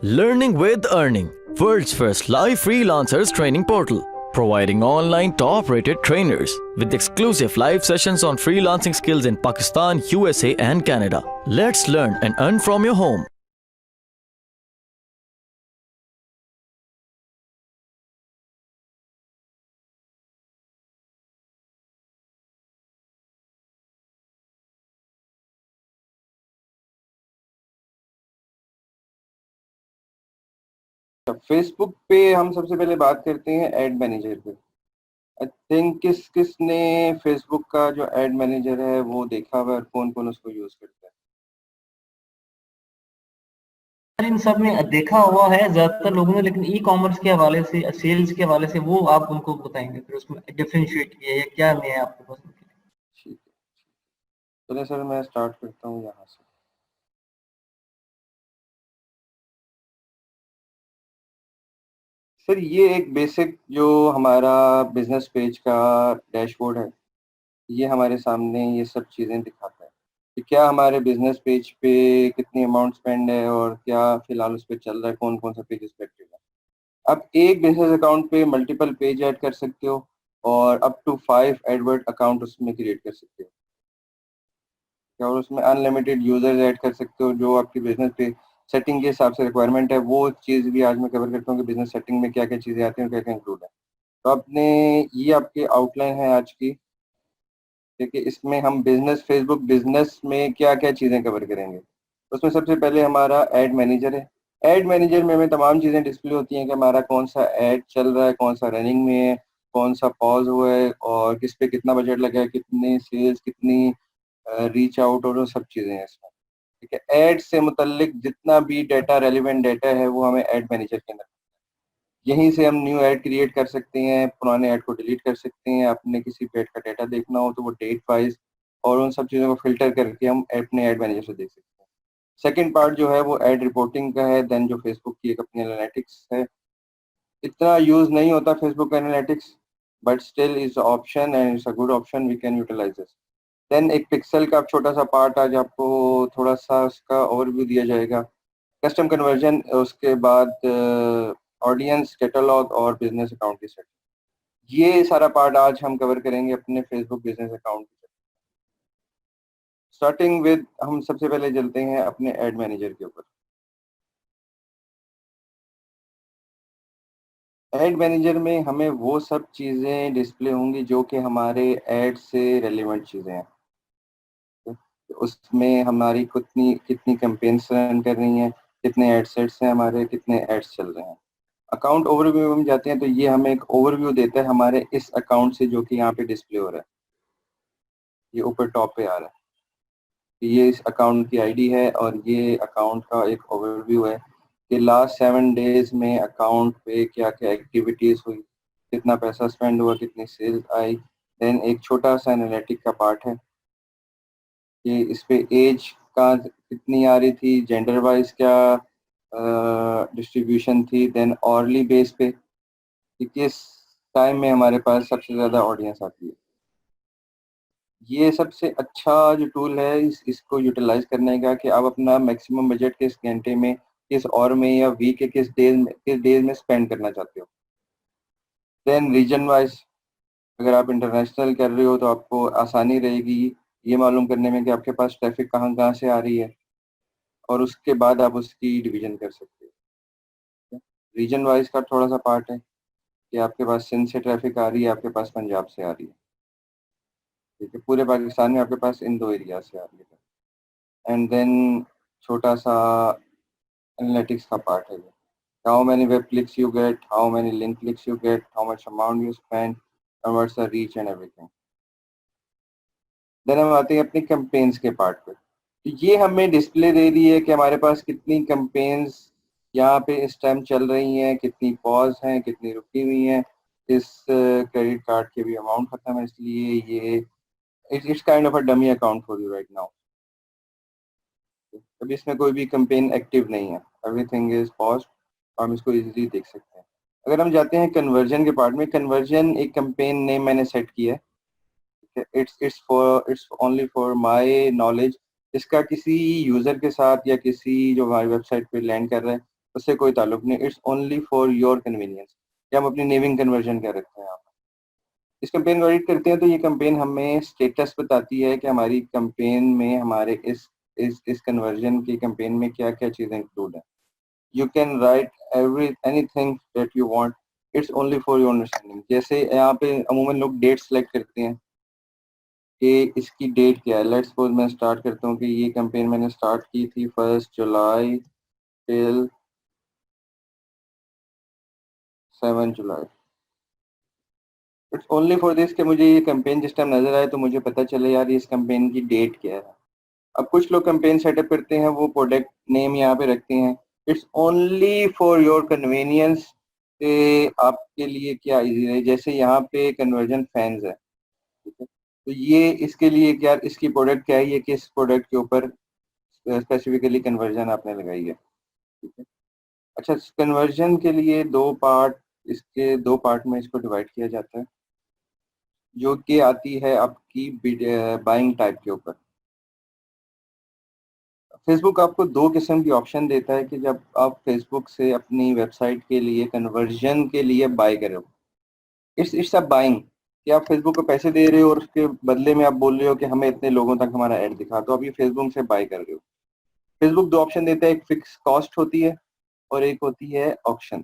Learning with Earning, world's first live freelancers training portal, providing online top-rated trainers with exclusive live sessions on freelancing skills in Pakistan, USA and Canada. Let's learn and earn from your home. Facebook पे हम सबसे पहले बात करते हैं add manager पे। I think किसने Facebook का जो एड मैनेजर है वो देखा हुआ है और कौन कौन उसको यूज करता है। इन सब में देखा हुआ है ज्यादातर लोगों ने, लेकिन ई कॉमर्स के हवाले से, सेल्स के हवाले से वो आप उनको बताएंगे, फिर उसमें डिफरेंशिएट किया या क्या नहीं है आपके पास। ठीक है, चलिए सर मैं स्टार्ट करता हूँ यहाँ से। सर ये एक बेसिक जो हमारा बिजनेस पेज का डैशबोर्ड है, ये हमारे सामने ये सब चीज़ें दिखाता है कि क्या हमारे बिजनेस पेज पे कितनी अमाउंट स्पेंड है और क्या फिलहाल उस पर चल रहा है, कौन कौन सा पेज पे एक्टिव है। आप एक बिजनेस अकाउंट पे मल्टीपल पेज ऐड कर सकते हो और अप टू 5 एडवर्ड अकाउंट उसमें क्रिएट कर सकते हो और उसमें अनलिमिटेड यूजर्स ऐड कर सकते हो। जो आपकी बिजनेस पे सेटिंग के हिसाब से रिक्वायरमेंट है वो चीज़ भी आज मैं कवर करता हूँ कि बिजनेस सेटिंग में क्या क्या चीज़ें आती हैं और क्या क्या इंक्लूड है। तो आपने ये आपकी आउटलाइन है आज की। देखिए इसमें हम बिजनेस, फेसबुक बिजनेस में क्या क्या चीज़ें कवर करेंगे। उसमें सबसे पहले हमारा एड मैनेजर है। एड मैनेजर में हमें तमाम चीज़ें डिस्प्ले होती हैं कि हमारा कौन सा एड चल रहा है, कौन सा रनिंग में है, कौन सा पॉज हुआ है और किस पे कितना बजट लगा है, कितनी सेल्स, कितनी रीच आउट और वो सब चीज़ें हैं इसमें। ठीक है, एड से मुतल्लिक जितना भी डाटा, रेलिवेंट डाटा है वो हमें एड मैनेजर के अंदर, यहीं से हम न्यू ऐड क्रिएट कर सकते हैं, पुराने ऐड को डिलीट कर सकते हैं। आपने किसी पेड का डाटा देखना हो तो वो डेट वाइज और उन सब चीज़ों को फिल्टर करके हम अपने ऐड मैनेजर से देख सकते हैं। सेकंड पार्ट जो है वो ऐड रिपोर्टिंग का है। देन जो फेसबुक की एक अपनी एनालिटिक्स है, इतना यूज नहीं होता Facebook analytics but still is option and it's a good option, we can utilise this. Then एक पिक्सल का छोटा सा पार्ट, आज आपको थोड़ा सा उसका ओवरव्यू दिया जाएगा। कस्टम कन्वर्जन, उसके बाद ऑडियंस, कैटलॉग और बिजनेस अकाउंट की सेटिंग, ये सारा पार्ट आज हम कवर करेंगे अपने Facebook business account. Starting with, हम सबसे पहले चलते हैं अपने एड मैनेजर के ऊपर। एड मैनेजर में हमें वो सब चीज़ें डिस्प्ले होंगी जो कि हमारे एड से रेलिवेंट चीज़ें हैं। उसमें हमारी कितनी कितनी कैंपेन्स रन कर रही हैं, कितने एड सेट्स हैं हमारे, कितने एड्स चल रहे हैं। अकाउंट ओवरव्यू में हम जाते हैं तो ये हमें एक ओवरव्यू देता है हमारे इस अकाउंट से जो कि यहाँ पे डिस्प्ले हो रहा है, ये ऊपर टॉप पे आ रहा है। ये इस अकाउंट की आईडी है और ये अकाउंट का एक ओवरव्यू है कि लास्ट 7 डेज में अकाउंट पे क्या क्या एक्टिविटीज़ हुई, कितना पैसा स्पेंड हुआ, कितनी सेल्स आई। देन एक छोटा सा एनालिटिक का पार्ट है कि इस पे एज का कितनी आ रही थी, जेंडर वाइज क्या डिस्ट्रीब्यूशन थी, देन ऑरली बेस पे कि किस टाइम में हमारे पास सबसे ज़्यादा ऑडियंस आती है। ये सबसे अच्छा जो टूल है इसको यूटिलाइज करने का कि आप अपना मैक्सिमम बजट किस घंटे में, किस और में या वीक के किस डेज में स्पेंड करना चाहते हो। देन रीजन वाइज, अगर आप इंटरनेशनल कर रहे हो तो आपको आसानी रहेगी ये मालूम करने में कि आपके पास ट्रैफिक कहाँ कहाँ से आ रही है और उसके बाद आप उसकी डिवीजन कर सकते हो। रीजन वाइज का थोड़ा सा पार्ट है कि आपके पास सिंध से ट्रैफिक आ रही है, आपके पास पंजाब से आ रही है। ठीक है, पूरे पाकिस्तान में आपके पास इन 2 एरिया से आ रही है। एंड देन छोटा सा एनालिटिक्स का पार्ट है ये, how many web clicks you get, how many link clicks you get, how much amount you spend, and what's the reach and everything. Then हम आते हैं अपनी कैंपेन्स के पार्ट पे। तो ये हमें डिस्प्ले दे रही है कि हमारे पास कितनी कैंपेन्स यहाँ पे इस टाइम चल रही हैं, कितनी पॉज हैं, कितनी रुकी हुई हैं। इस क्रेडिट कार्ड के भी अमाउंट खत्म है, इसलिए ये it's kind of a dummy account for you right now. अभी इसमें कोई भी कैंपेन एक्टिव नहीं है, एवरीथिंग इज पॉज, हम इसको इजीली देख सकते हैं। अगर हम जाते हैं कन्वर्जन के पार्ट में, कन्वर्जन एक कैंपेन नेम मैंने सेट किया है। It's only for my knowledge. इसका किसी यूजर के साथ या किसी जो हमारी वेबसाइट पे लैंड कर रहा है उससे कोई ताल्लुक नहीं, it's only for your convenience. या हम अपनी नेमिंग कन्वर्जन कर रखते हैं यहाँ पर। इस कैंपेन को एडिट करते हैं तो ये कैंपेन हमें स्टेटस बताती है कि हमारी कैंपेन में हमारे इस कन्वर्जन की कैंपेन में क्या क्या चीज़ें इंक्लूड है। You can write anything that you want, it's only for your understanding. जैसे यहाँ पे अमूमन लोग डेट सेलेक्ट करते हैं कि इसकी डेट क्या है। लेट्स सपोज मैं स्टार्ट करता हूँ कि ये कैंपेन मैंने स्टार्ट की थी 1 July till 7 July. It's only for this कि मुझे ये कैंपेन जिस टाइम नजर आए तो मुझे पता चले यार इस कैंपेन की डेट क्या है। अब कुछ लोग कैंपेन सेटअप करते हैं, वो प्रोडक्ट नेम यहाँ पे रखते हैं। It's only for your convenience कि आपके लिए क्या इजी है। जैसे यहाँ पे कन्वर्जन फैंस है, ठीक है, तो ये इसके लिए क्या, इसकी प्रोडक्ट क्या है, ये किस प्रोडक्ट के ऊपर स्पेसिफिकली कन्वर्जन आपने लगाई है, ठीक है। अच्छा, कन्वर्जन के लिए दो पार्ट, इसके दो पार्ट में इसको डिवाइड किया जाता है, जो कि आती है आपकी बाइंग टाइप के ऊपर। फेसबुक आपको दो किस्म की ऑप्शन देता है कि जब आप फेसबुक से अपनी वेबसाइट के लिए कन्वर्जन के लिए बाय कर रहे हो, इट्स अ बाइंग, कि आप फेसबुक को पैसे दे रहे हो और उसके बदले में आप बोल रहे हो कि हमें इतने लोगों तक हमारा ऐड दिखा, तो आप ये फेसबुक से बाय कर रहे हो। फेसबुक दो ऑप्शन देता है, एक फिक्स कॉस्ट होती है और एक होती है ऑक्शन।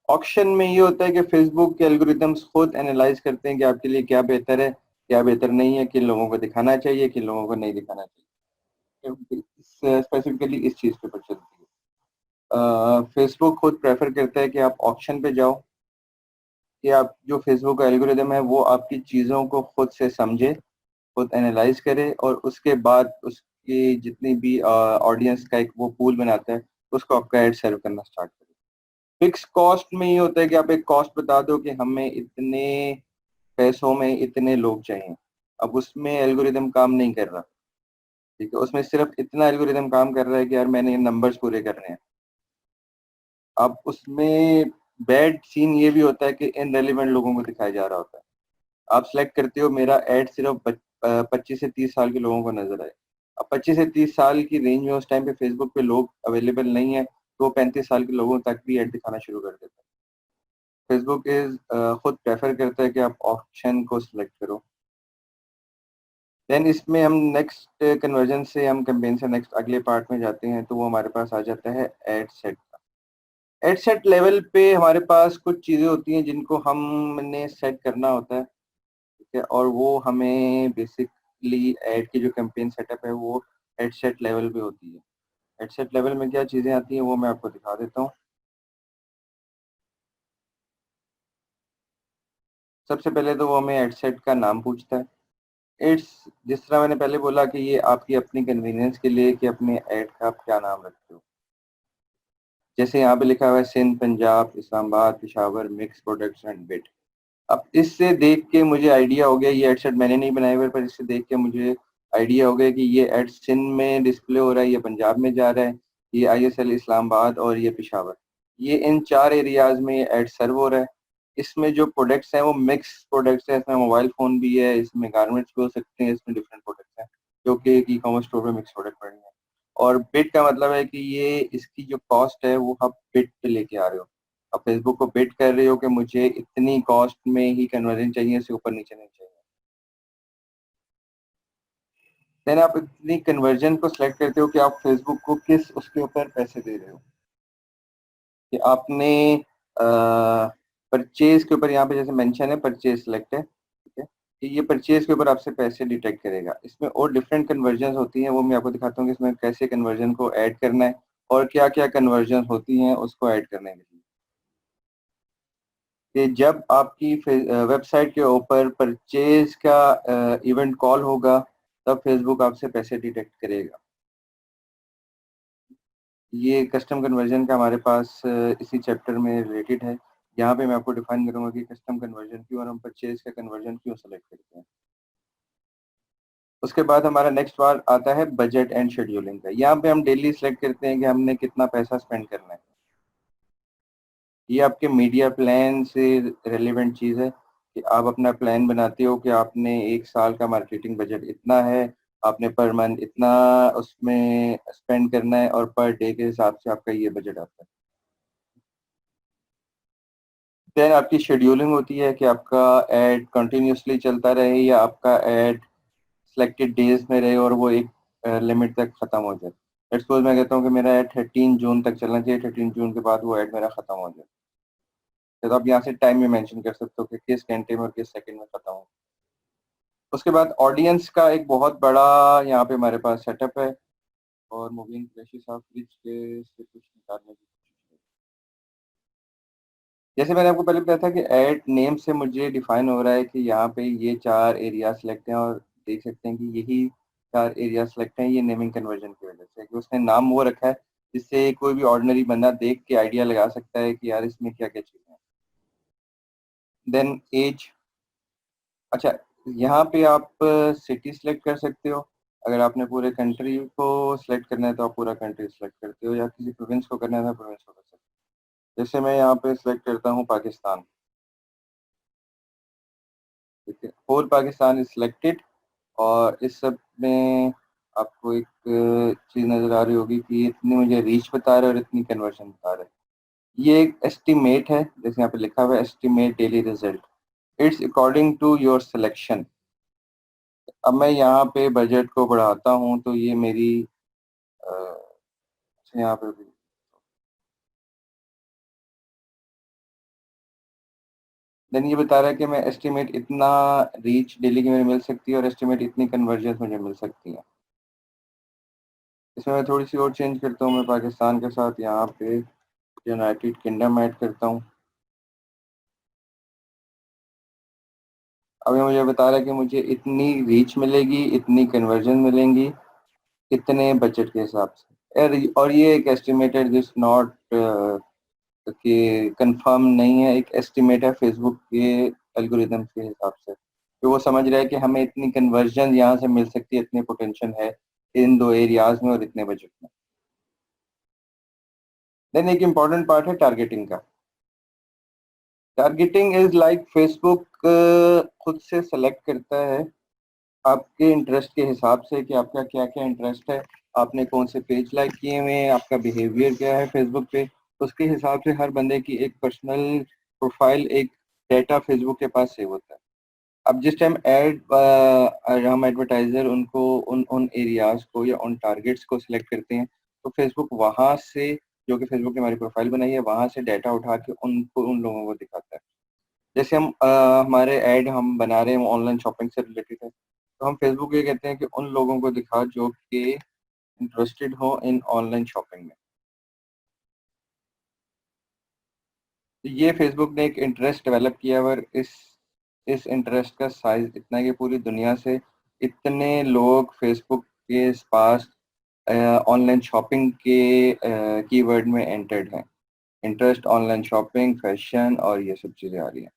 ऑक्शन में ये होता है कि फेसबुक के एल्गोरिदम्स खुद एनालाइज करते हैं कि आपके लिए क्या बेहतर है, क्या बेहतर नहीं है, किन लोगों को दिखाना चाहिए, किन लोगों को नहीं दिखाना चाहिए। स्पेसिफिकली इस चीज़ के ऊपर चलती है। फेसबुक खुद प्रेफर करता है कि आप ऑक्शन पे जाओ, कि आप जो फेसबुक का एल्गोरिदम है वो आपकी चीज़ों को खुद से समझे, खुद एनालाइज करे और उसके बाद उसकी जितनी भी ऑडियंस का एक वो पूल बनाता है, उसको आपका एड सर्व करना स्टार्ट करे। फिक्स कॉस्ट में ये होता है कि आप एक कॉस्ट बता दो कि हमें इतने पैसों में इतने लोग चाहिए। अब उसमें एल्गोरिदम काम नहीं कर रहा, ठीक है, उसमें सिर्फ इतना एल्गोरिदम काम कर रहा है कि यार मैंने ये नंबर्स पूरे करने हैं। अब उसमें बैड सीन ये भी होता है कि इनरेलीवेंट लोगों को दिखाया जा रहा होता है। आप सेलेक्ट करते हो मेरा एड सिर्फ 25 से 30 साल के लोगों को नजर आए। अब 25 से 30 साल की रेंज में उस टाइम पे फेसबुक पे लोग अवेलेबल नहीं है, तो 35 साल के लोगों तक भी एड दिखाना शुरू कर देता है। फेसबुक खुद प्रेफर करता है कि आप ऑप्शन को सिलेक्ट करो। देन इसमें हम नेक्स्ट कन्वर्जन से, हम कैंपेन से नेक्स्ट अगले पार्ट में जाते हैं, तो वो हमारे पास आ जाता है एड सेट का। एड सेट लेवल पे हमारे पास कुछ चीज़ें होती हैं जिनको हमने सेट करना होता है, ठीक है, और वो हमें बेसिकली एड की जो कैंपेन सेटअप है वो एड सेट लेवल पे होती है। एड सेट लेवल में क्या चीज़ें आती हैं वो मैं आपको दिखा देता हूँ। सबसे पहले तो वो हमें एड सेट का नाम पूछता है। इट्स, जिस तरह मैंने पहले बोला कि ये आपकी अपनी कन्वीनियंस के लिए कि अपने ऐड का आप क्या नाम रखते हो। जैसे यहाँ पे लिखा हुआ है Sindh, Punjab, Islamabad, Peshawar, mix products and bit. अब इससे देख के मुझे आइडिया हो गया, ये एड सेट मैंने नहीं बनाए हुए, पर इससे देख के मुझे आइडिया हो गया कि ये एड सिंध में डिस्प्ले हो रहा है, ये पंजाब में जा रहा है, ये ISL इस्लामाबाद और ये पेशावर, ये इन 4 एरियाज में ये एड सर्व हो रहा है। इसमें जो प्रोडक्ट्स हैं वो मिक्स प्रोडक्ट्स हैं, इसमें मोबाइल फोन भी है, इसमें गारमेंट्स भी हो सकते हैं, इसमें डिफरेंट प्रोडक्ट्स हैं जो कि एक ई-कॉमर्स स्टोर में मिक्स प्रोडक्ट पड़े हैं। और बिट का मतलब है कि ये इसकी जो कॉस्ट है वो आप बिट पे लेके आ रहे हो। आप फेसबुक को बिट कर रहे हो कि मुझे इतनी कॉस्ट में ही कन्वर्जन चाहिए, इससे ऊपर नीचे नहीं चाहिए। देन आप इतनी कन्वर्जन को सिलेक्ट करते हो कि आप फेसबुक को किस उसके ऊपर पैसे दे रहे हो, कि आपने परचेज के ऊपर, यहाँ पे जैसे मेंशन है परचेज सिलेक्ट है, ठीक है, कि ये परचेज के ऊपर आपसे पैसे डिटेक्ट करेगा। इसमें और डिफरेंट कन्वर्जन होती हैं, वो मैं आपको दिखाता हूँ कि इसमें कैसे कन्वर्जन को ऐड करना है और क्या क्या कन्वर्जन होती हैं उसको ऐड करने के लिए। कि जब आपकी वेबसाइट के ऊपर परचेज का इवेंट कॉल होगा, तब फेसबुक आपसे पैसे डिटेक्ट करेगा। ये कस्टम कन्वर्जन का हमारे पास इसी चैप्टर में रिलेटेड है। यहाँ पे मैं आपको डिफाइन करूंगा कि कस्टम कन्वर्जन क्यों और हम परचेज का कन्वर्जन क्यों सेलेक्ट करते हैं। उसके बाद हमारा नेक्स्ट बार आता है बजट एंड शेड्यूलिंग का। यहाँ पे हम डेली सेलेक्ट करते हैं कि हमने कितना पैसा स्पेंड करना है। ये आपके मीडिया प्लान से रेलिवेंट चीज़ है कि आप अपना प्लान बनाते हो कि आपने 1 साल का मार्केटिंग बजट इतना है, आपने पर मंथ इतना उसमें स्पेंड करना है और पर डे के हिसाब से आपका ये बजट आता है। देन आपकी शेड्यूलिंग होती है कि आपका एड कंटिन्यूसली चलता रहे या आपका एड सिलेक्टेड डेज में रहे और वो एक लिमिट तक खत्म हो जाए। लेट्स सपोज मैं कहता हूँ कि मेरा एड 13 जून तक चलना चाहिए, 13 जून के बाद वो एड मेरा खत्म हो जाए, तो आप यहाँ से टाइम भी मेंशन कर सकते हो कि किस घंटे में और किस सेकंड में खत्म हो। उसके बाद ऑडियंस का एक बहुत बड़ा यहाँ पे हमारे पास सेटअप है और मूविंग फ्लैशेस ऑफ फ्रिज के से कुछ निकालने की कोशिश करें। जैसे मैंने आपको पहले बताया था कि ऐड नेम से मुझे डिफाइन हो रहा है कि यहाँ पे ये 4 एरिया सेलेक्ट हैं और देख सकते हैं कि यही 4 एरिया सेलेक्ट हैं, ये नेमिंग कन्वर्जन की वजह से कि उसने नाम वो रखा है जिससे कोई भी ऑर्डिनरी बंदा देख के आइडिया लगा सकता है कि यार इसमें क्या क्या चीज़ें हैं। देन एज, अच्छा यहाँ पे आप सिटी सेलेक्ट कर सकते हो। अगर आपने पूरे कंट्री को सिलेक्ट करना है तो आप पूरा कंट्री सेलेक्ट करते हो, या किसी प्रोविंस को करना है तो प्रोविंस को कर सकते हो। जैसे मैं यहाँ पे सिलेक्ट करता हूँ पाकिस्तान, ठीक है, होल पाकिस्तान इज सिलेक्टेड। और इस सब में आपको एक चीज़ नज़र आ रही होगी कि इतनी मुझे रीच बता रहा है और इतनी कन्वर्जन बता रहा है। ये एक एस्टिमेट है, जैसे यहाँ पे लिखा हुआ है estimate daily result, it's according to your selection. अब मैं यहाँ पे बजट को बढ़ाता हूँ तो ये मेरी यहाँ पे भी देन ये बता रहा है कि मैं एस्टिमेट इतना रीच डेली की मेरी मिल सकती है और एस्टिमेट इतनी कन्वर्जन मुझे मिल सकती है। इसमें मैं थोड़ी सी और चेंज करता हूँ, मैं पाकिस्तान के साथ यहाँ पे यूनाइटेड किंगडम ऐड करता हूँ। अब ये मुझे बता रहा है कि मुझे इतनी रीच मिलेगी, इतनी कन्वर्जन मिलेंगी, इतने बजट के हिसाब से। और ये एक एस्टिमेटेड दिस नॉट कि कंफर्म नहीं है, एक एस्टिमेट है फेसबुक के एल्गोरिदम के हिसाब से, तो वो समझ रहा है कि हमें इतनी कन्वर्जन यहाँ से मिल सकती है, इतनी पोटेंशियल है इन 2 एरियाज में और इतने बजट में। देन एक इम्पॉर्टेंट पार्ट है टारगेटिंग का। टारगेटिंग इज लाइक फेसबुक खुद से सेलेक्ट करता है आपके इंटरेस्ट के हिसाब से कि आपका क्या क्या इंटरेस्ट है, आपने कौन से पेज लाइक किए हुए हैं, आपका बिहेवियर क्या है फेसबुक पे, उसके हिसाब से हर बंदे की एक पर्सनल प्रोफाइल, एक डेटा फेसबुक के पास सेव होता है। अब जिस टाइम हम एडवर्टाइजर उनको उन एरियाज को या उन टारगेट्स को सिलेक्ट करते हैं तो फेसबुक वहां से, जो कि फेसबुक ने हमारी प्रोफाइल बनाई है, वहां से डाटा उठा के उनको उन लोगों को दिखाता है। जैसे हम हमारे ऐड हम बना रहे हैं ऑनलाइन शॉपिंग से रिलेटेड है, तो हम फेसबुक ये कहते हैं कि उन लोगों को दिखा जो कि इंटरेस्टेड हो इन ऑनलाइन शॉपिंग में। तो ये फेसबुक ने एक इंटरेस्ट डेवलप किया है और इस इंटरेस्ट का साइज इतना है कि पूरी दुनिया से इतने लोग फेसबुक के पास ऑनलाइन शॉपिंग के कीवर्ड में एंटर्ड हैं। इंटरेस्ट, ऑनलाइन शॉपिंग, फैशन और ये सब चीज़ें आ रही हैं।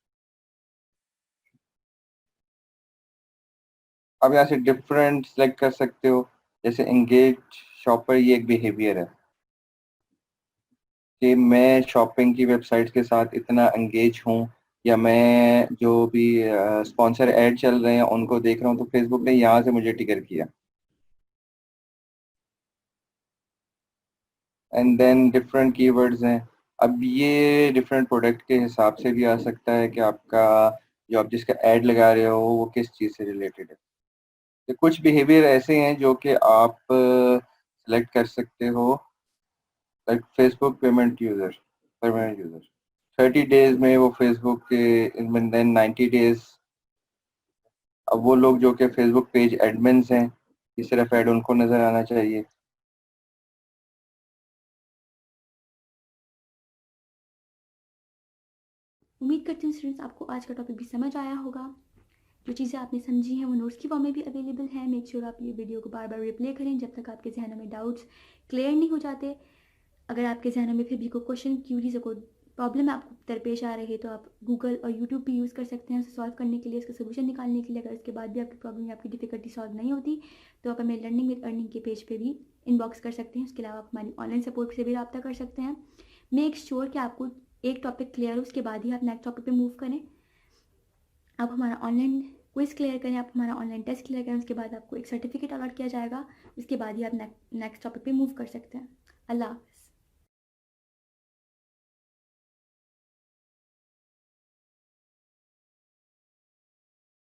अब यहाँ से डिफरेंट सेलेक्ट कर सकते हो, जैसे एंगेज शॉपर, ये एक बिहेवियर है कि मैं शॉपिंग की वेबसाइट्स के साथ इतना एंगेज हूँ, या मैं जो भी स्पॉन्सर ऐड चल रहे हैं उनको देख रहा हूँ, तो फेसबुक ने यहाँ से मुझे ट्रिगर किया। एंड देन डिफरेंट कीवर्ड्स हैं। अब ये डिफरेंट प्रोडक्ट के हिसाब से भी आ सकता है कि आपका जो आप जिसका ऐड लगा रहे हो वो किस चीज़ से रिलेटेड है। तो कुछ बिहेवियर ऐसे हैं जो कि आप सेलेक्ट कर सकते हो, like Facebook permanent user 30 days में वो फेसबुक के, देन 90 डेज। अब वो लोग जो कि फेसबुक पेज एडमिन्स हैं, ये सिर्फ ऐड उनको नजर आना चाहिए। उम्मीद करती हूँ स्टूडेंट्स आपको आज का टॉपिक भी समझ आया होगा। जो चीज़ें आपने समझी हैं वो नोट्स की फॉर्म में भी अवेलेबल है। मेक श्योर आप ये वीडियो को बार बार रिप्ले करें जब तक आपके जहनों में डाउट्स क्लियर नहीं हो जाते। अगर आपके जहनों में फिर भी कोई क्वेश्चन, क्यूरीज, कोई प्रॉब्लम आपको दरपेश आ रही है तो आप गूगल और यूट्यूब भी यूज़ कर सकते हैं उसे सॉल्व करने के लिए, इसका सोल्यूशन निकालने के लिए। अगर इसके बाद भी आपकी प्रॉब्लम या आपकी डिफिकल्टी सॉल्व नहीं होती तो आप हमें लर्निंग विद अर्निंग के पेज पे भी इनबॉक्स कर सकते हैं। उसके अलावा आप हमारी ऑनलाइन सपोर्ट से भी रब्ता कर सकते हैं। मेक श्योर कि आपको एक टॉपिक क्लियर हो, उसके बाद ही आप नेक्स्ट टॉपिक पे मूव करें। आप हमारा ऑनलाइन क्विज क्लियर करें, आप हमारा ऑनलाइन टेस्ट क्लियर करें, उसके बाद आपको एक सर्टिफिकेट अलॉट किया जाएगा। उसके बाद ही आप नेक्स्ट टॉपिक पे मूव कर सकते हैं। अल्लाह हाफ़िज़।